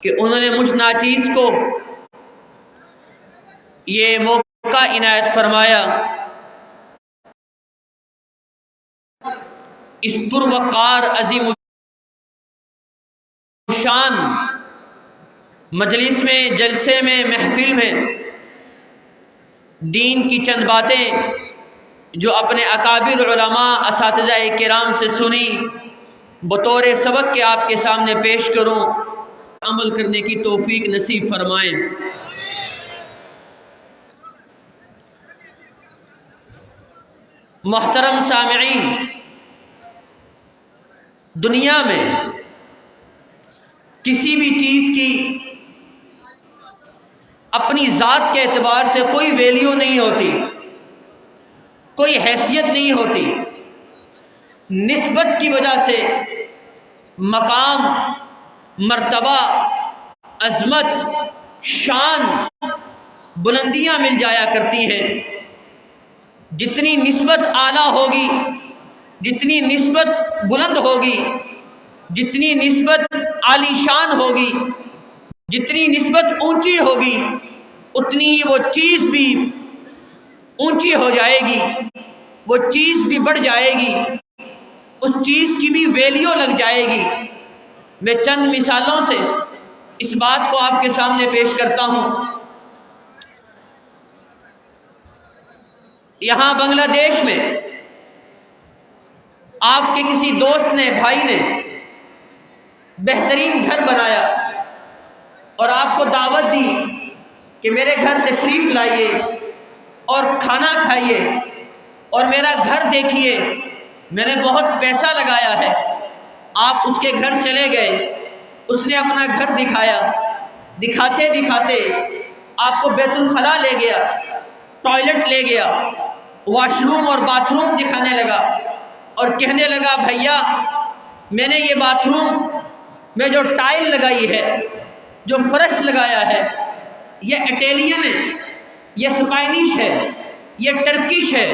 کہ انہوں نے مجھ ناچیز کو یہ موقع عنایت فرمایا اس پروقار عظیم شان مجلس میں، جلسے میں، محفل میں دین کی چند باتیں جو اپنے اکابر علماء اساتذہ کرام سے سنی بطور سبق کے آپ کے سامنے پیش کروں، عمل کرنے کی توفیق نصیب فرمائیں۔ محترم سامعین، دنیا میں کسی بھی چیز کی اپنی ذات کے اعتبار سے کوئی ویلیو نہیں ہوتی، کوئی حیثیت نہیں ہوتی۔ نسبت کی وجہ سے مقام، مرتبہ، عظمت، شان، بلندیاں مل جایا کرتی ہیں۔ جتنی نسبت اعلیٰ ہوگی، جتنی نسبت بلند ہوگی، جتنی نسبت عالی شان ہوگی، جتنی نسبت اونچی ہوگی، اتنی ہی وہ چیز بھی اونچی ہو جائے گی، وہ چیز بھی بڑھ جائے گی، اس چیز کی بھی ویلیو لگ جائے گی۔ میں چند مثالوں سے اس بات کو آپ کے سامنے پیش کرتا ہوں۔ یہاں بنگلہ دیش میں آپ کے کسی دوست نے، بھائی نے بہترین گھر بنایا اور آپ کو دعوت دی کہ میرے گھر تشریف لائیے اور کھانا کھائیے اور میرا گھر دیکھیے، میں نے بہت پیسہ لگایا ہے۔ آپ اس کے گھر چلے گئے، اس نے اپنا گھر دکھایا، دکھاتے دکھاتے آپ کو بیت الخلاء لے گیا، ٹوائلٹ لے گیا، واش روم اور باتھ روم دکھانے لگا اور کہنے لگا بھیا میں نے یہ باتھ روم میں جو ٹائل لگائی ہے، جو فرش لگایا ہے، یہ اٹیلین ہے، یہ اسپینش ہے، یہ ٹرکش ہے،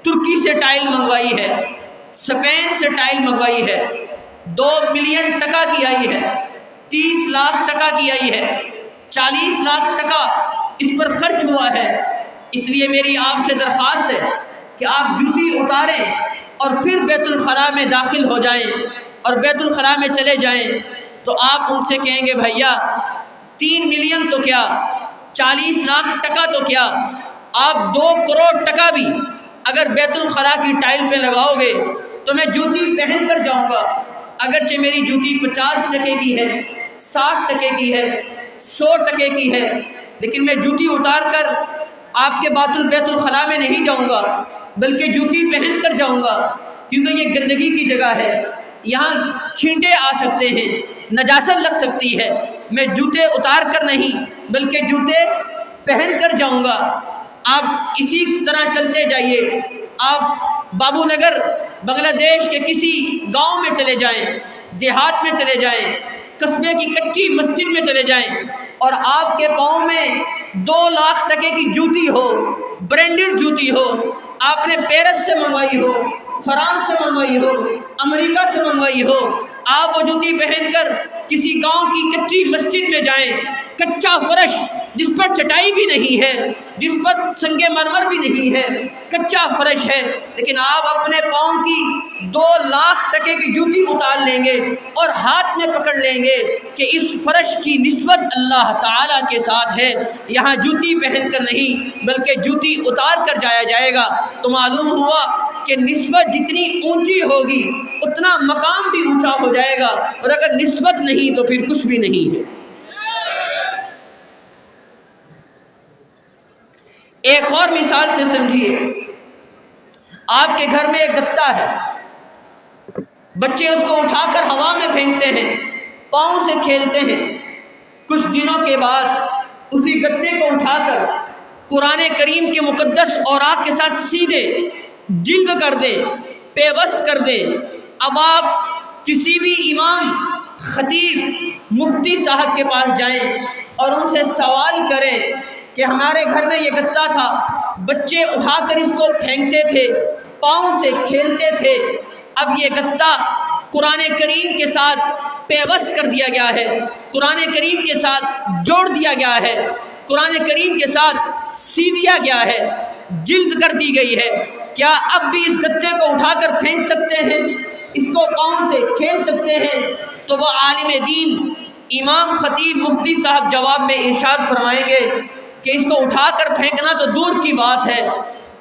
ترکی سے ٹائل منگوائی ہے، اسپین سے ٹائل منگوائی ہے، 2 ملین ٹکا کی آئی ہے، 30 لاکھ ٹکا کی آئی ہے، 40 لاکھ ٹکا اس پر خرچ ہوا ہے۔ اس لیے میری آپ سے درخواست ہے کہ آپ جوتی اتاریں اور پھر بیت الخلاء میں داخل ہو جائیں اور بیت الخلاء میں چلے جائیں۔ تو آپ ان سے کہیں گے بھیا 3 ملین تو کیا، 40 لاکھ ٹکا تو کیا، آپ 2 کروڑ ٹکا بھی اگر بیت الخلاء کی ٹائل پہ لگاؤ گے تو میں جوتی پہن کر جاؤں گا، اگرچہ میری جوتی 50 ٹکے کی ہے، 60 ٹکے کی ہے، 100 ٹکے کی ہے، لیکن میں جوتی اتار کر آپ کے بیت الخلاء میں نہیں جاؤں گا، بلکہ جوتی پہن کر جاؤں گا، کیونکہ یہ گندگی کی جگہ ہے، یہاں چھینٹے آ سکتے ہیں، نجاست لگ سکتی ہے۔ میں جوتے اتار کر نہیں بلکہ جوتے پہن کر جاؤں گا۔ آپ اسی طرح چلتے جائیے، آپ بابو نگر بنگلہ دیش کے کسی گاؤں میں چلے جائیں، دیہات میں چلے جائیں، قصبے کی کچی مسجد میں چلے جائیں اور آپ کے پاؤں میں 2 لاکھ ٹکے کی جوتی ہو، برانڈڈ جوتی ہو، آپ نے پیرس سے منگوائی ہو، فرانس سے منگوائی ہو، امریکہ سے منگوائی ہو، آپ وہ جوتی پہن کر کسی گاؤں کی کچی مسجد میں جائیں، کچا فرش جس پر چٹائی بھی نہیں ہے، جس پر سنگ مرمر بھی نہیں ہے، کچا فرش ہے، لیکن آپ اپنے پاؤں کی 2 لاکھ ٹکے کی جوتی اتار لیں گے اور ہاتھ میں پکڑ لیں گے کہ اس فرش کی نسبت اللہ تعالیٰ کے ساتھ ہے۔ یہاں جوتی پہن کر نہیں بلکہ جوتی اتار کر جایا جائے گا۔ تو معلوم ہوا کہ نسبت جتنی اونچی ہوگی اتنا مقام بھی اونچا ہو جائے گا، اور اگر نسبت نہیں تو پھر کچھ بھی نہیں ہے۔ ایک اور مثال سے سمجھیے، آپ کے گھر میں ایک گتا ہے، بچے اس کو اٹھا کر ہوا میں پھینکتے ہیں، پاؤں سے کھیلتے ہیں، کچھ دنوں کے بعد اسی گتے کو اٹھا کر قرآن کریم کے مقدس اوراق کے ساتھ سیدھے جنگ کر دیں، پیوست کر دیں۔ اب آپ کسی بھی امام، خطیب، مفتی صاحب کے پاس جائیں اور ان سے سوال کریں کہ ہمارے گھر میں یہ گتا تھا، بچے اٹھا کر اس کو پھینکتے تھے، پاؤں سے کھیلتے تھے، اب یہ گتا قرآن کریم کے ساتھ پیوست کر دیا گیا ہے، قرآن کریم کے ساتھ جوڑ دیا گیا ہے، قرآن کریم کے ساتھ سی دیا گیا ہے، جلد کر دی گئی ہے، کیا اب بھی اس گتے کو اٹھا کر پھینک سکتے ہیں؟ اس کو پاؤں سے کھیل سکتے ہیں؟ تو وہ عالم دین امام خطیب مفتی صاحب جواب میں ارشاد فرمائیں گے کہ اس کو اٹھا کر پھینکنا تو دور کی بات ہے،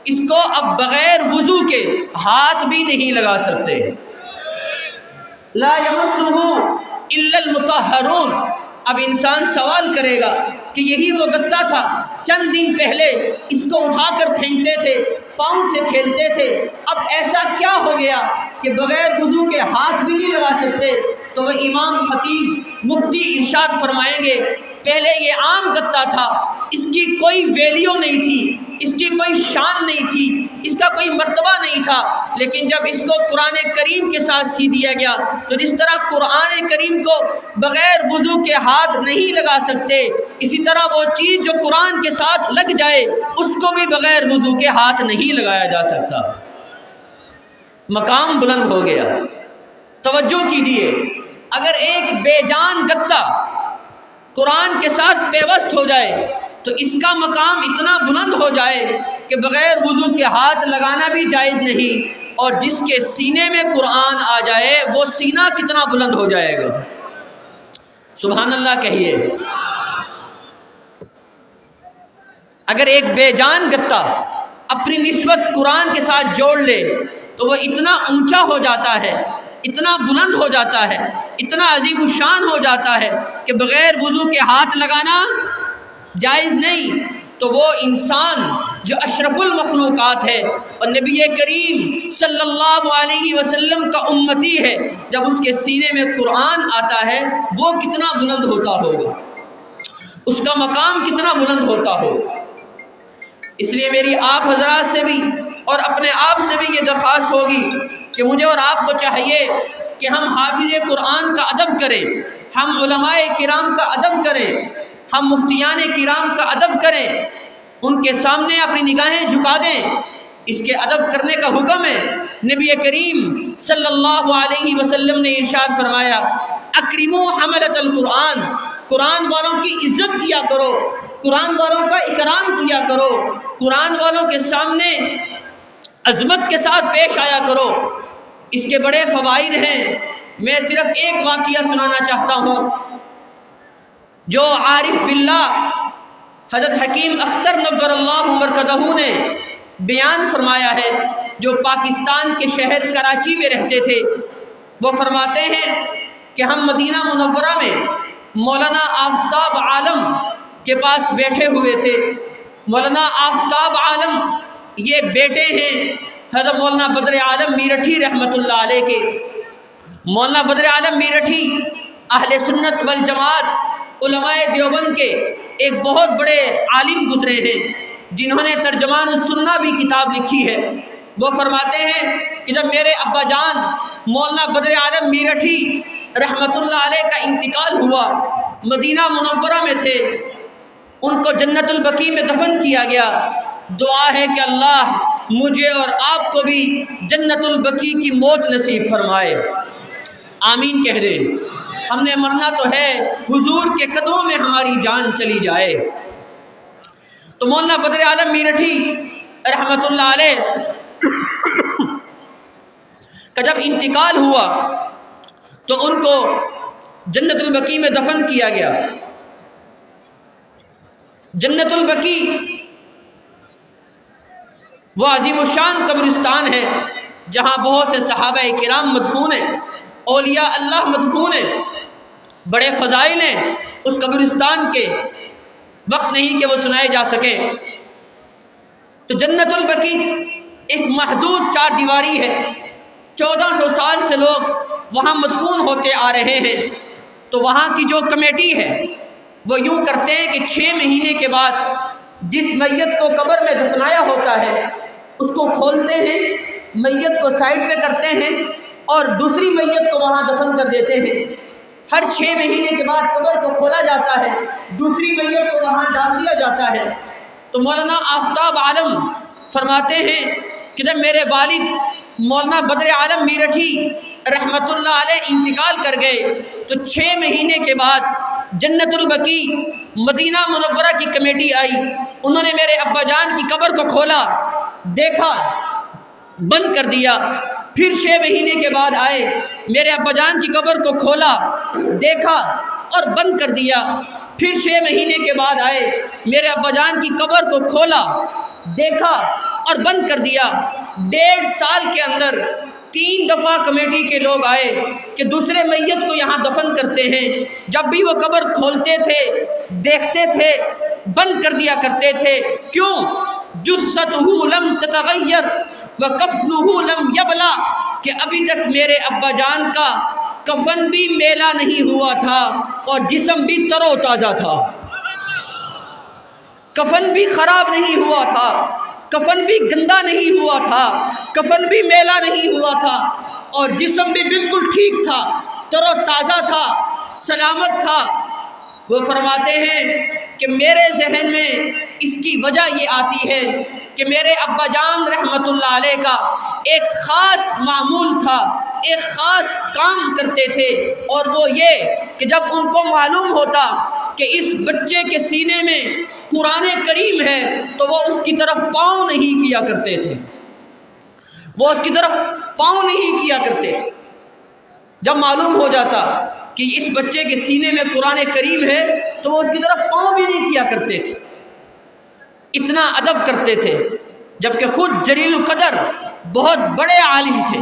اس کو اب بغیر وضو کے ہاتھ بھی نہیں لگا سکتے۔ لا یمسہ الا المطہرون۔ اب انسان سوال کرے گا کہ یہی وہ گتا تھا، چند دن پہلے اس کو اٹھا کر پھینکتے تھے، پاؤں سے کھیلتے تھے، اب ایسا کیا ہو گیا کہ بغیر وضو کے ہاتھ بھی نہیں لگا سکتے؟ تو وہ امام خطیب مفتی ارشاد فرمائیں گے پہلے یہ عام گتا تھا، اس کی کوئی ویلیو نہیں تھی، اس کی کوئی شان نہیں تھی، اس کا کوئی مرتبہ نہیں تھا، لیکن جب اس کو قرآن کریم کے ساتھ سی دیا گیا تو جس طرح قرآن کریم کو بغیر وضو کے ہاتھ نہیں لگا سکتے، اسی طرح وہ چیز جو قرآن کے ساتھ لگ جائے اس کو بھی بغیر وضو کے ہاتھ نہیں لگایا جا سکتا۔ مقام بلند ہو گیا۔ توجہ کیجیے، اگر ایک بے جان گتا قرآن کے ساتھ پیوست ہو جائے تو اس کا مقام اتنا بلند ہو جائے کہ بغیر وضو کے ہاتھ لگانا بھی جائز نہیں، اور جس کے سینے میں قرآن آ جائے وہ سینہ کتنا بلند ہو جائے گا۔ سبحان اللہ کہیے۔ اگر ایک بے جان گتا اپنی نسبت قرآن کے ساتھ جوڑ لے تو وہ اتنا اونچا ہو جاتا ہے، اتنا بلند ہو جاتا ہے، اتنا عظیم الشان ہو جاتا ہے کہ بغیر وضو کے ہاتھ لگانا جائز نہیں۔ تو وہ انسان جو اشرف المخلوقات ہے اور نبی کریم صلی اللہ علیہ وسلم کا امتی ہے، جب اس کے سینے میں قرآن آتا ہے وہ کتنا بلند ہوتا ہوگا، اس کا مقام کتنا بلند ہوتا ہوگا۔ اس لیے میری آپ حضرات سے بھی اور اپنے آپ سے بھی یہ درخواست ہوگی کہ مجھے اور آپ کو چاہیے کہ ہم حافظ قرآن کا ادب کریں، ہم علماء کرام کا ادب کریں، ہم مفتیان کرام کا ادب کریں، ان کے سامنے اپنی نگاہیں جھکا دیں۔ اس کے ادب کرنے کا حکم ہے۔ نبی کریم صلی اللہ علیہ وسلم نے ارشاد فرمایا اکرموا حملۃ القرآن، قرآن والوں کی عزت کیا کرو، قرآن والوں کا اکرام کیا کرو، قرآن والوں کے سامنے عظمت کے ساتھ پیش آیا کرو۔ اس کے بڑے فوائد ہیں، میں صرف ایک واقعہ سنانا چاہتا ہوں جو عارف باللہ حضرت حکیم اختر نور اللہ مرکزہ نے بیان فرمایا ہے، جو پاکستان کے شہر کراچی میں رہتے تھے۔ وہ فرماتے ہیں کہ ہم مدینہ منورہ میں مولانا آفتاب عالم کے پاس بیٹھے ہوئے تھے۔ مولانا آفتاب عالم یہ بیٹے ہیں حضرت مولانا بدر عالم میرٹھی رحمۃ اللہ علیہ کے۔ مولانا بدر عالم میرٹھی اہل سنت والجماعت علماء دیوبند کے ایک بہت بڑے عالم گزرے ہیں، جنہوں نے ترجمان السنہ بھی کتاب لکھی ہے۔ وہ فرماتے ہیں کہ جب میرے ابا جان مولانا بدر عالم میرٹھی رحمۃ اللہ علیہ کا انتقال ہوا، مدینہ منورہ میں تھے، ان کو جنت البقیع میں دفن کیا گیا۔ دعا ہے کہ اللہ مجھے اور آپ کو بھی جنت البقیع کی موت نصیب فرمائے، آمین کہہ دیں۔ ہم نے مرنا تو ہے، حضور کے قدموں میں ہماری جان چلی جائے۔ تو مولانا بدر عالم میرٹھی رحمۃ اللہ علیہ کا جب انتقال ہوا تو ان کو جنت البقیع میں دفن کیا گیا۔ جنت البقیع وہ عظیم الشان قبرستان ہے جہاں بہت سے صحابہ کرام مدفون ہیں، اولیاء اللہ مدفون ہیں، بڑے فضائل ہیں اس قبرستان کے، وقت نہیں کہ وہ سنائے جا سکیں۔ تو جنت البقیع ایک محدود چار دیواری ہے، 1400 سال سے لوگ وہاں مدفون ہوتے آ رہے ہیں۔ تو وہاں کی جو کمیٹی ہے وہ یوں کرتے ہیں کہ 6 مہینے کے بعد جس میت کو قبر میں دفنایا ہوتا ہے اس کو کھولتے ہیں، میت کو سائڈ پہ کرتے ہیں اور دوسری میت کو وہاں دفن کر دیتے ہیں۔ ہر 6 مہینے کے بعد قبر کو کھولا جاتا ہے، دوسری میت کو وہاں ڈال دیا جاتا ہے۔ تو مولانا آفتاب عالم فرماتے ہیں کہ جب میرے والد مولانا بدر عالم میرٹھی رحمۃ اللہ علیہ انتقال کر گئے تو 6 مہینے کے بعد جنت البقیع مدینہ منورہ کی کمیٹی آئی، انہوں نے میرے ابا جان کی قبر کو کھولا، دیکھا، بند کر دیا۔ پھر 6 مہینے کے بعد آئے، میرے ابا جان کی قبر کو کھولا، دیکھا اور بند کر دیا۔ پھر 6 مہینے کے بعد آئے، میرے ابا جان کی قبر کو کھولا، دیکھا اور بند کر دیا۔ 1.5 سال کے اندر 3 دفعہ کمیٹی کے لوگ آئے کہ دوسرے میت کو یہاں دفن کرتے ہیں۔ جب بھی وہ قبر کھولتے تھے، دیکھتے تھے، بند کر دیا کرتے تھے۔ کیوں؟ جثتہ لم تتغیر وکفنہ لم یبلا، کہ ابھی تک میرے ابا جان کا کفن بھی میلا نہیں ہوا تھا اور جسم بھی تر و تازہ تھا۔ کفن بھی خراب نہیں ہوا تھا، کفن بھی گندا نہیں ہوا تھا، کفن بھی میلا نہیں ہوا تھا، اور جسم بھی بالکل ٹھیک تھا، تر و تازہ تھا، سلامت تھا۔ وہ فرماتے ہیں کہ میرے ذہن میں اس کی وجہ یہ آتی ہے کہ میرے ابا جان رحمت اللہ علیہ کا ایک خاص معمول تھا، ایک خاص کام کرتے تھے، اور وہ یہ کہ جب ان کو معلوم ہوتا کہ اس بچے کے سینے میں قرآن کریم ہے تو وہ اس کی طرف پاؤں نہیں کیا کرتے تھے، وہ اس کی طرف پاؤں نہیں کیا کرتے تھے۔ جب معلوم ہو جاتا کہ اس بچے کے سینے میں قرآن کریم ہے تو وہ اس کی طرف پاؤں بھی نہیں کیا کرتے تھے، اتنا ادب کرتے تھے، جبکہ خود جلیل القدر بہت بڑے عالم تھے۔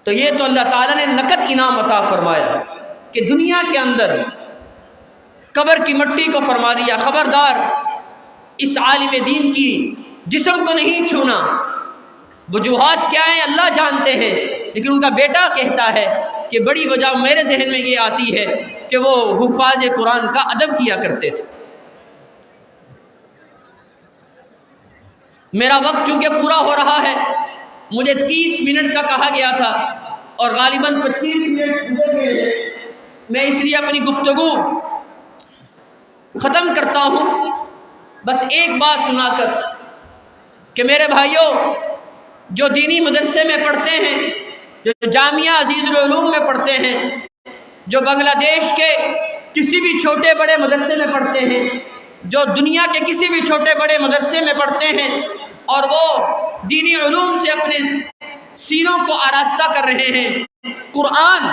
تو یہ تو اللہ تعالیٰ نے نقد انعام عطا فرمایا کہ دنیا کے اندر قبر کی مٹی کو فرما دیا خبردار اس عالم دین کی جسم کو نہیں چھونا۔ وجوہات کیا ہیں اللہ جانتے ہیں، لیکن ان کا بیٹا کہتا ہے کہ بڑی وجہ میرے ذہن میں یہ آتی ہے کہ وہ حفاظ قرآن کا ادب کیا کرتے تھے۔ میرا وقت چونکہ پورا ہو رہا ہے، مجھے 30 منٹ کا کہا گیا تھا اور غالباً 25 منٹ گزر گئے ہیں۔ میں اس لیے اپنی گفتگو ختم کرتا ہوں بس ایک بات سنا کر کہ میرے بھائیوں، جو دینی مدرسے میں پڑھتے ہیں، جو جامعہ عزیز العلوم میں پڑھتے ہیں، جو بنگلہ دیش کے کسی بھی چھوٹے بڑے مدرسے میں پڑھتے ہیں، جو دنیا کے کسی بھی چھوٹے بڑے مدرسے میں پڑھتے ہیں، اور وہ دینی علوم سے اپنے سینوں کو آراستہ کر رہے ہیں، قرآن،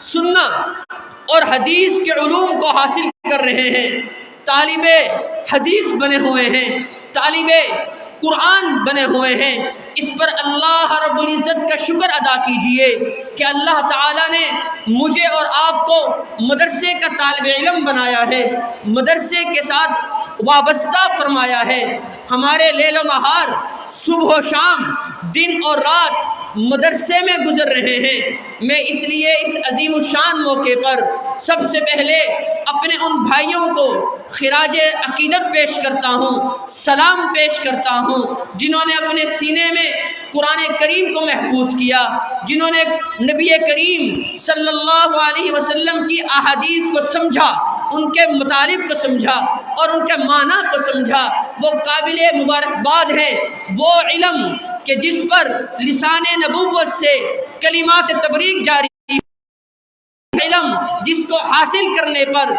سنت اور حدیث کے علوم کو حاصل کر رہے ہیں، طالب حدیث بنے ہوئے ہیں، طالب قرآن بنے ہوئے ہیں، اس پر اللہ رب العزت کا شکر ادا کیجئے کہ اللہ تعالیٰ نے مجھے اور آپ کو مدرسے کا طالب علم بنایا ہے، مدرسے کے ساتھ وابستہ فرمایا ہے۔ ہمارے لیل و نہار، صبح و شام، دن اور رات مدرسے میں گزر رہے ہیں۔ میں اس لیے اس عظیم الشان موقع پر سب سے پہلے اپنے ان بھائیوں کو خراج عقیدت پیش کرتا ہوں، سلام پیش کرتا ہوں، جنہوں نے اپنے سینے میں قرآن کریم کو محفوظ کیا، جنہوں نے نبی کریم صلی اللہ علیہ وسلم کی احادیث کو سمجھا، ان کے مطالب کو سمجھا اور ان کے معنی کو سمجھا۔ وہ قابل مبارکباد ہیں، وہ علم کہ جس پر لسان نبوت سے کلمات تبلیغ جاری، علم جس کو حاصل کرنے پر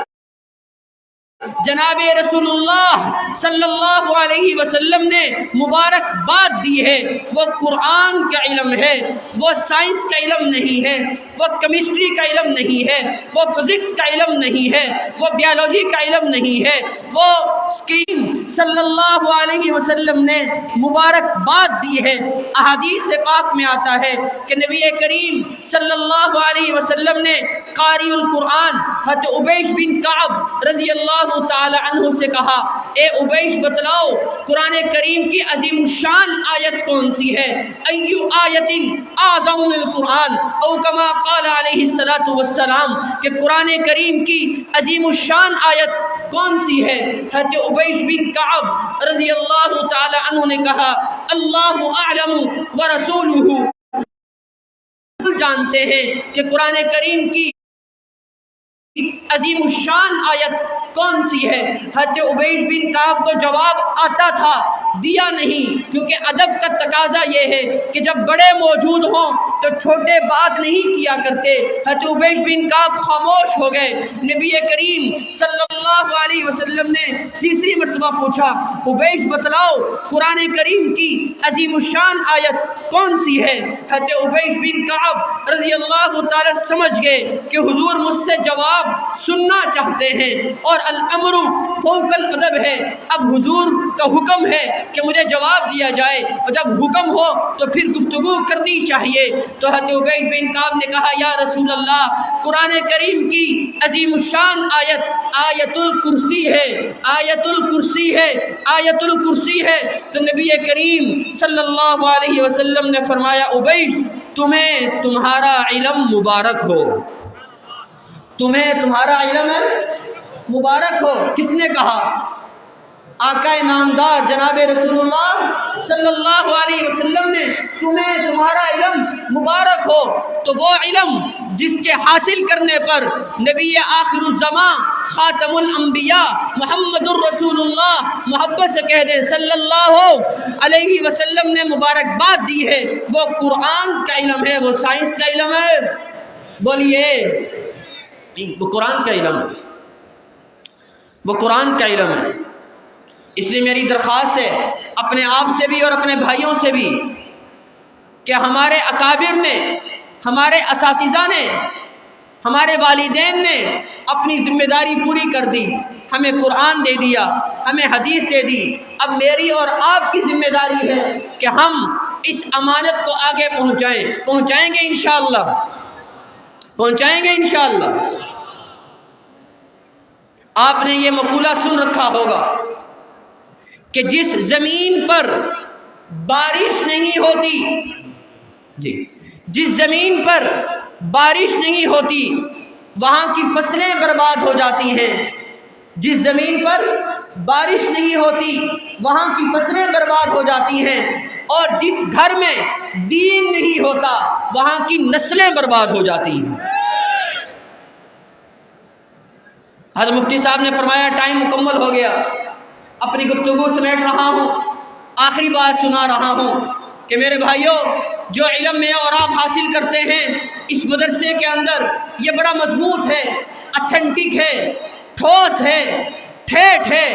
جناب رسول اللہ صلی اللہ علیہ وسلم نے مبارکباد دی ہے، وہ قرآن کا علم ہے، وہ سائنس کا علم نہیں ہے، وہ کیمسٹری کا علم نہیں ہے، وہ فزکس کا علم نہیں ہے، وہ بیالوجی کا علم نہیں ہے، وہ اسکیم صلی اللہ علیہ وسلم نے مبارکباد دی ہے۔ احادیث پاک میں آتا ہے کہ نبی کریم صلی اللہ علیہ وسلم نے قاری القرآن حضرت عبیش بن کعب رضی اللہ تعالی عنہ سے کہا، اے عبیش بتلاؤ قرآن کریم کی عظیم الشان آیت کون سی ہے؟ ایو آیت اعظم من القرآن، او کما قال علیہ السلام، کہ قرآن کریم کی عظیم الشان آیت کون سی ہے؟ حضرت عبیش بن کعب رضی اللہ تعالی عنہ نے کہا، اللہ اعلم ورسولہ، جانتے ہیں کہ قرآن کریم کی عظیم الشان آیت کون سی ہے؟ حضرت عبید بن کعب کو جواب آتا تھا، دیا نہیں، کیونکہ ادب کا تقاضا یہ ہے کہ جب بڑے موجود ہوں تو چھوٹے بات نہیں کیا کرتے۔ حضرت عبید بن کعب خاموش ہو گئے۔ نبی کریم صلی اللہ علیہ وسلم نے تیسری مرتبہ پوچھا، عبید بتلاؤ قرآن کریم کی عظیم الشان آیت کون سی ہے؟ حضرت عبید بن کعب رضی اللہ تعالی سمجھ گئے کہ حضور مجھ سے جواب سننا چاہتے ہیں، اور الامر فوق الادب ہے، اب حضور کا حکم ہے کہ مجھے جواب دیا جائے، اور جب حکم ہو تو پھر گفتگو کرنی چاہیے۔ تو حضرت عبید بن کعب نے کہا، یا رسول اللہ، قرآن کریم کی عظیم الشان آیت آیت الکرسی ہے، آیت الکرسی ہے، آیت الکرسی ہے۔ تو نبی کریم صلی اللہ علیہ وسلم نے فرمایا، عبید تمہیں تمہارا علم مبارک ہو، تمہیں تمہارا علم مبارک ہو۔ کس نے کہا؟ آقا نامدار جناب رسول اللہ صلی اللہ علیہ وسلم نے، تمہیں تمہارا علم مبارک ہو۔ تو وہ علم جس کے حاصل کرنے پر نبی آخر الزمان خاتم الانبیاء محمد الرسول اللہ محبت سے کہہ دیں صلی اللہ علیہ وسلم نے مبارکباد دی ہے، وہ قرآن کا علم ہے، وہ سائنس کا علم ہے۔ بولیے، وہ قرآن کا علم ہے، وہ قرآن کا علم ہے۔ اس لیے میری درخواست ہے اپنے آپ سے بھی اور اپنے بھائیوں سے بھی کہ ہمارے اکابر نے، ہمارے اساتذہ نے، ہمارے والدین نے اپنی ذمہ داری پوری کر دی، ہمیں قرآن دے دیا، ہمیں حدیث دے دی۔ اب میری اور آپ کی ذمہ داری ہے کہ ہم اس امانت کو آگے پہنچائیں گے انشاءاللہ، پہنچائیں گے انشاءاللہ۔ آپ نے یہ مقولہ سن رکھا ہوگا کہ جس زمین پر بارش نہیں ہوتی، جس زمین پر بارش نہیں ہوتی وہاں کی فصلیں برباد ہو جاتی ہیں، جس زمین پر بارش نہیں ہوتی وہاں کی فصلیں برباد ہو جاتی ہیں، اور جس گھر میں دین نہیں ہوتا وہاں کی نسلیں برباد ہو جاتی ہیں۔ حضرت مفتی صاحب نے فرمایا ٹائم مکمل ہو گیا، اپنی گفتگو سمیٹ رہا ہوں، آخری بات سنا رہا ہوں کہ میرے بھائیوں، جو علم میں اور آپ حاصل کرتے ہیں اس مدرسے کے اندر، یہ بڑا مضبوط ہے، اتھینٹک ہے، ٹھوس ہے، ٹھیٹ ہے،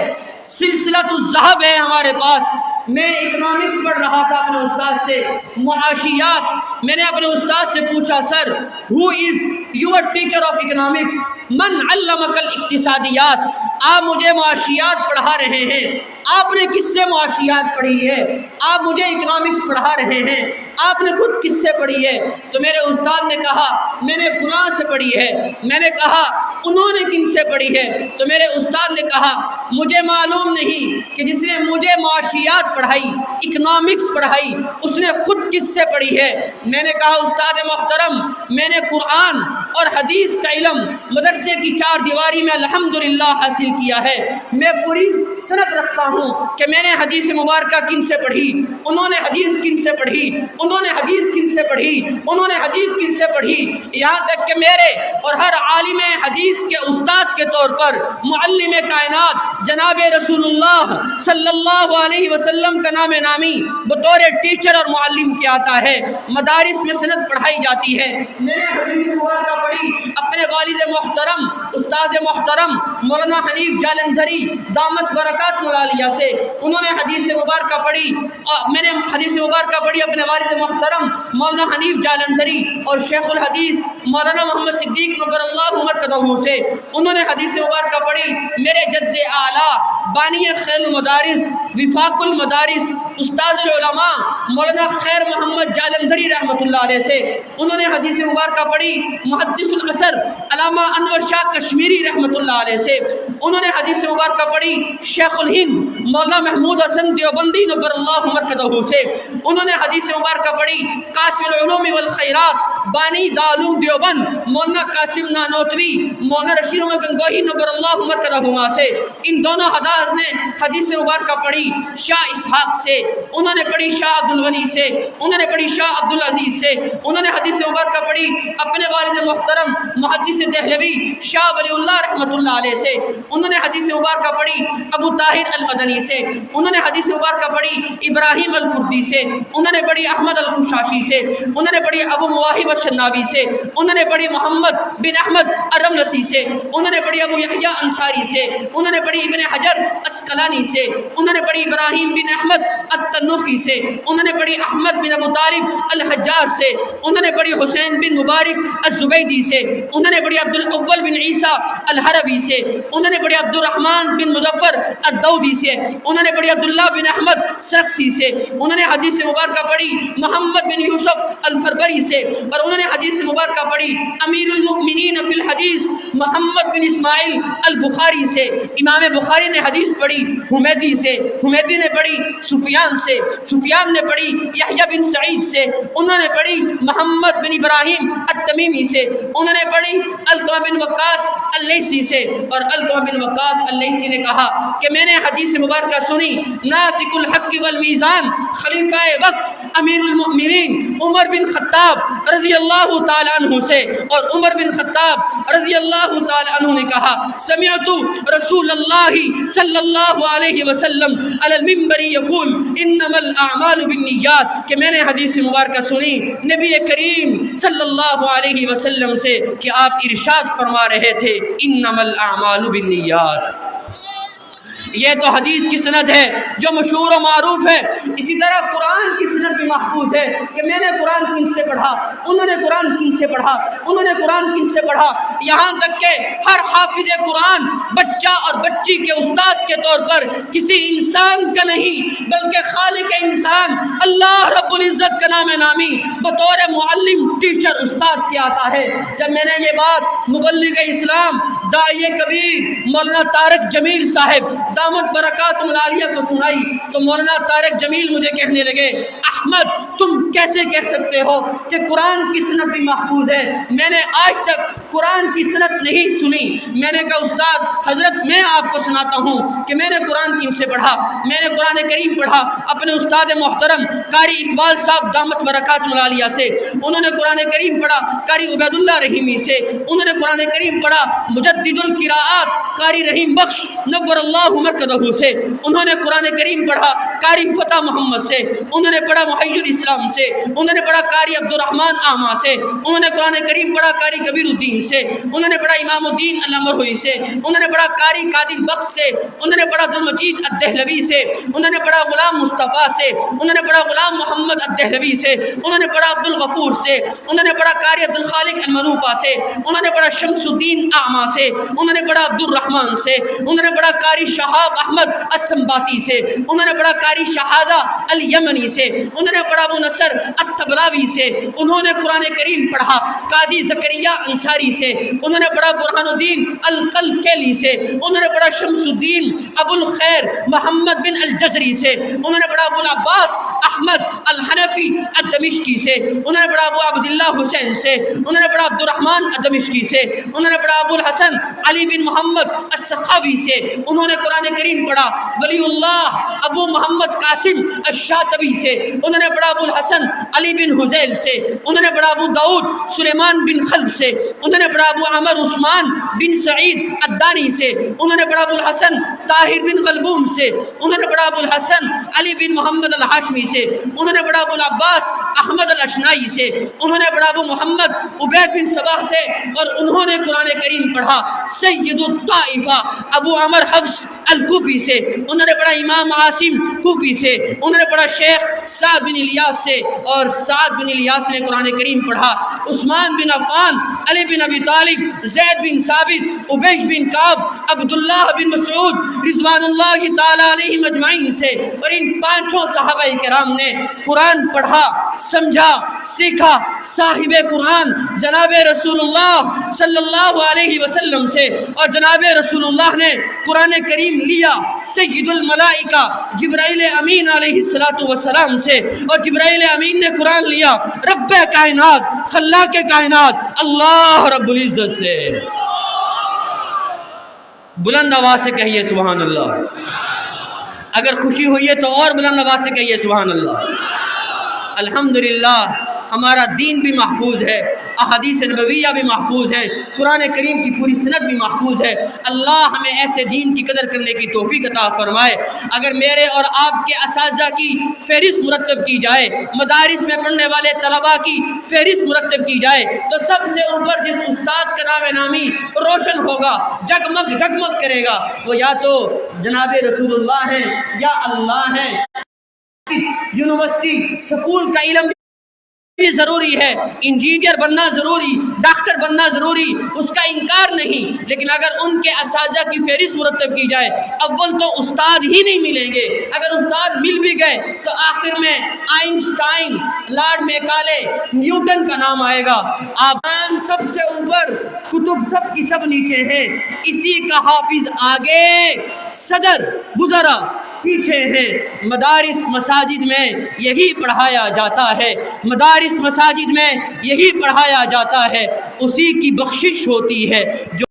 سلسلۃ الذہب ہے ہمارے پاس۔ میں اکنامکس پڑھ رہا تھا اپنے استاد سے، معاشیات۔ میں نے اپنے استاد سے پوچھا، sir who is your teacher of economics? من علمک الاقتصادیات؟ آپ مجھے معاشیات پڑھا رہے ہیں، آپ نے کس سے معاشیات پڑھی ہے؟ آپ مجھے اکنامکس پڑھا رہے ہیں، آپ نے خود کس سے پڑھی ہے؟ تو میرے استاد نے کہا میں نے فلاں سے پڑھی ہے۔ میں نے کہا انہوں نے کن سے پڑھی ہے؟ تو میرے استاد نے کہا مجھے معلوم نہیں کہ جس نے مجھے معاشیات پڑھائی، اکنامکس پڑھائی، اس نے خود کس سے پڑھی ہے؟ میں نے کہا استاد محترم، میں نے قرآن اور حدیث کا علم مدرسے کی چار دیواری میں الحمدللہ حاصل کیا ہے۔ میں پوری سند رکھتا ہوں کہ میں نے حدیث مبارکہ کن سے پڑھی، انہوں نے حدیث کن سے پڑھی، انہوں نے حدیث کن سے پڑھی، انہوں نے حدیث کن سے پڑھی، یہاں تک کہ میرے اور ہر عالم حدیث کے استاد کے طور پر معلم کائنات جناب رسول اللہ صلی اللہ علیہ وسلم کا نام نامی بطور ٹیچر اور معلم کیا آتا ہے۔ مدارس میں سند پڑھائی جاتی ہے۔ میں نے حدیث مبارکہ پڑھی اپنے والد محترم استاد محترم مولانا حنیف جالندھری دامت برکات ملالیہ سے، انہوں نے حدیث مبارکہ پڑھی، اور میں نے حدیث مبارکہ پڑھی اپنے والد محترم مولانا حنیف جالندھری اور شیخ الحدیث مولانا محمد صدیق نور اللہ مرکزہ سے، انہوں نے حدیث مبارکہ پڑھی۔ میرے جد اعلیٰ بانی خیر المدارس وفاق المدارس استاد العلماء مولانا خیر محمد جالندھری رحمۃ اللہ علیہ سے، انہوں نے حدیث مبارکہ پڑھی۔ محدث العصر علامہ انور شاہ کشمیری رحمۃ اللہ علیہ سے، انہوں نے حدیث مبارکہ پڑھی شیخ الہند مولانا محمود حسن دیوبندی نور اللہ مرکزہ سے، انہوں نے حدیث مبارکہ پڑھی قاسم العلوم والخیرات بانی دارالعلوم دیوبند مولانا قاسم نانوتوی مولانا رشید احمد گنگوہی نور اللہ مرکزہ سے، ان دونوں حضرات نے حدیث مبارکہ پڑھی شاہ اسحاق سے، انہوں نے پڑھی شاہ عبدالغنی سے، انہوں نے پڑھی شاہ عبدالعزیز سے، انہوں نے حدیث مبارکہ پڑھی اپنے والد محترم محدث دہلوی شاہ ولی اللہ رحمۃ اللہ علیہ سے، انہوں نے حدیث مبارکہ پڑھی ابو طاہر المدنی سے، انہوں نے حدیث مبارکہ پڑھی ابراہیم الکردی سے، انہوں نے پڑھی احمد القشاشی سے، انہوں نے پڑھی ابو مواہب الشناوی سے، انہوں نے پڑھی محمد بن احمد الرملسی سے، انہوں نے پڑھی ابو یحییٰ انصاری سے، انہوں نے پڑھی ابن حجر اسقلانی سے، انہوں نے پڑھی ابراہیم بن احمد التنوخی سے، انہوں نے پڑھی احمد بن ابو طالب الحجار سے، انہوں نے پڑھی حسین بن مبارک الزبیدی سے، انہوں نے پڑھی عبد الاول بن عیسیٰ الحربی سے، انہوں نے پڑھی عبد الرحمن بن مظفر الدودی سے، انہوں نے پڑھی عبداللہ بن احمد سرخسی سے، انہوں نے حدیث مبارکہ پڑھی محمد بن یوسف الفربری سے، اور انہوں نے حدیث مبارکہ پڑھی امیر المؤمنین فی الحدیث محمد بن اسماعیل البخاری سے، امام بخاری نے حدیث پڑھی حمیدی سے، حمیدی نے پڑھی سفیان سے، سفیان نے پڑھی یحییٰ بن سعید سے، انہوں نے پڑھی محمد بن ابراہیم التمیمی سے، انہوں نے پڑھی علقمہ بن وقاص اللیثی سے، اور علقمہ بن وقاص اللیثی نے کہا کہ میں نے حدیث مبارکہ سنی ناطق الحق والمیزان خلیفہ وقت امیر المؤمنین عمر بن خطاب رضی اللہ تعالی عنہ سے، اور عمر بن خطاب رضی اللہ تعالی عنہ نے کہا سمعت رسول اللہ صلی اللہ علیہ وسلم علی المنبر یقول انما الاعمال بالنیات، کہ میں نے حدیث مبارکہ سنی نبی کریم صلی اللہ علیہ وسلم سے کہ آپ ارشاد فرما رہے تھے انما الاعمال بالنیات۔ یہ تو حدیث کی سند ہے جو مشہور و معروف ہے، اسی طرح قرآن کی سند بھی محفوظ ہے کہ میں نے قرآن کن سے پڑھا، انہوں نے قرآن کن سے پڑھا، انہوں نے قرآن کن سے پڑھا، یہاں تک کہ ہر حافظ قرآن بچہ اور بچی کے استاد کے طور پر کسی انسان کا نہیں بلکہ خالق انسان اللہ رب العزت کا نام نامی بطور معلم ٹیچر استاد کیا آتا ہے۔ جب میں نے یہ بات مبلغ اسلام داعی کبیر مولانا طارق جمیل صاحب دامت برکات العالیہ کو سنائی تو مولانا طارق جمیل مجھے کہنے لگے احمد تم کیسے کہہ سکتے ہو کہ قرآن کی سند بھی محفوظ ہے؟ میں نے آج تک قرآن کی سند نہیں سنی۔ میں نے کہا استاد حضرت میں آپ کو سناتا ہوں کہ میں نے قرآن کن سے پڑھا۔ میں نے قرآن کریم پڑھا اپنے استاد محترم قاری اقبال صاحب دامت برکات العالیہ سے، انہوں نے قرآن کریم پڑھا قاری عبید اللہ رحیمی سے، انہوں نے قرآن کریم پڑھا مجدد القراءات قاری رحیم بخش نور اللہ مرکزہ سے، انہوں نے قرآن کریم پڑھا قاری فتح محمد سے، انہوں نے پڑھا محی الاسلام سے، انہوں نے پڑھا قاری عبد الرحمن آما سے، انہوں نے قرآن کریم پڑھا قاری کبیر الدین سے، انہوں نے پڑھا امام الدین علامرہوئی سے، انہوں نے پڑھا قاری قادر بخش سے، انہوں نے پڑھا عبدالمجید الدہلوی سے، انہوں نے پڑھا غلام مصطفیٰ سے، انہوں نے پڑھا غلام محمد الدہلوی سے، انہوں نے پڑھا عبدالغفور سے، انہوں نے پڑھا قاری عبدالخالق المنوفہ سے، انہوں نے پڑھا شمس الدین آما سے، انہوں نے پڑھا عبد الرحمن سے، انہوں نے پڑھا قاری شہاب احمد السنباتی سے، انہوں نے پڑھا قاری شہادہ الیمنی سے، انہوں نے پڑھا ابو نصر الطبلاوی سے، انہوں نے قرآن کریم پڑھا قاضی زکریا انصاری سے، انہوں نے پڑھا برہان الدین القلقیلی سے، انہوں نے پڑھا شمس الدین ابو الخیر محمد بن الجزری سے، انہوں نے پڑھا ابو العباس احمد الحنفی الدمشقی سے، انہوں نے پڑھا ابو عبداللہ حسین سے، انہوں نے پڑھا عبد الرحمن الدمشقی سے، انہوں نے پڑھا ابو الحسن علی بن محمد السخاوی سے، انہوں نے قرآن کریم پڑھا ولی اللہ ابو محمد قاسم الشاطبی سے، انہوں نے پڑھا ابو الحسن علی بن حزیل سے، انہوں نے پڑھا ابو داؤد سلیمان بن خلف سے، انہوں نے پڑھا ابو عمر عثمان بن سعید الدانی سے، انہوں نے پڑھا ابو الحسن طاہر بن غلبون سے، انہوں نے پڑھا ابو الحسن علی بن محمد الہاشمی سے، انہوں نے پڑھا ابو العباس احمد الاشنائی سے، انہوں نے پڑھا ابو محمد عبید بن صباح سے، اور انہوں نے قرآن کریم پڑھا سید الطائفہ ابو عمر حفص الکوفی سے، انہوں نے پڑھا امام عاصم کوفی سے، انہوں نے پڑھا شیخ سعد بن الیاس سے، اور سعد بن الیاس نے قرآن کریم پڑھا عثمان بن عفان علی بن ابی طالب زید بن ثابت عبیش بن کعب عبداللہ بن مسعود رضوان اللہ تعالی علیہم اجمعین سے، اور ان پانچوں صحابہ کرام نے قرآن پڑھا سمجھا سیکھا۔ صاحب قرآن جناب رسول اللہ صلی اللہ اللہ علیہ وسلم سے، اور جناب رسول اللہ نے قرآن کریم لیا سید الملائکہ جبرائیل امین علیہ السلام سے، اور جبرائیل امین نے قرآن لیا رب کائنات خلاق کائنات اللہ رب العزت سے۔ بلند آواز سے کہیے سبحان اللہ۔ اگر خوشی ہوئی ہے تو اور بلند آواز سے کہیے سبحان اللہ۔ الحمدللہ ہمارا دین بھی محفوظ ہے، احادیث نبویہ بھی محفوظ ہے، قرآن کریم کی پوری سند بھی محفوظ ہے۔ اللہ ہمیں ایسے دین کی قدر کرنے کی توفیق عطا فرمائے۔ اگر میرے اور آپ کے اساتذہ کی فہرست مرتب کی جائے، مدارس میں پڑھنے والے طلباء کی فہرست مرتب کی جائے، تو سب سے اوپر جس استاد کا نام نامی روشن ہوگا، جگمگ جگمگ کرے گا، وہ یا تو جناب رسول اللہ ہیں یا اللہ ہیں۔ یونیورسٹی سکول کا علم بھی ضروری ہے، انجینئر بننا ضروری، ڈاکٹر بننا ضروری، اس کا انکار نہیں، لیکن اگر ان کے اساتذہ کی فہرست مرتب کی جائے، اول تو استاد ہی نہیں ملیں گے، اگر استاد مل بھی گئے تو آخر میں آئنسٹائن، لارڈ میکالے، نیوٹن کا نام آئے گا۔ آبان سب سے اوپر، کتب سب کی سب نیچے ہیں، اسی کا حافظ آگے، صدر وزراء پیچھے ہیں۔ مدارس مساجد میں یہی پڑھایا جاتا ہے، مدارس مساجد میں یہی پڑھایا جاتا ہے، اسی کی بخشش ہوتی ہے جو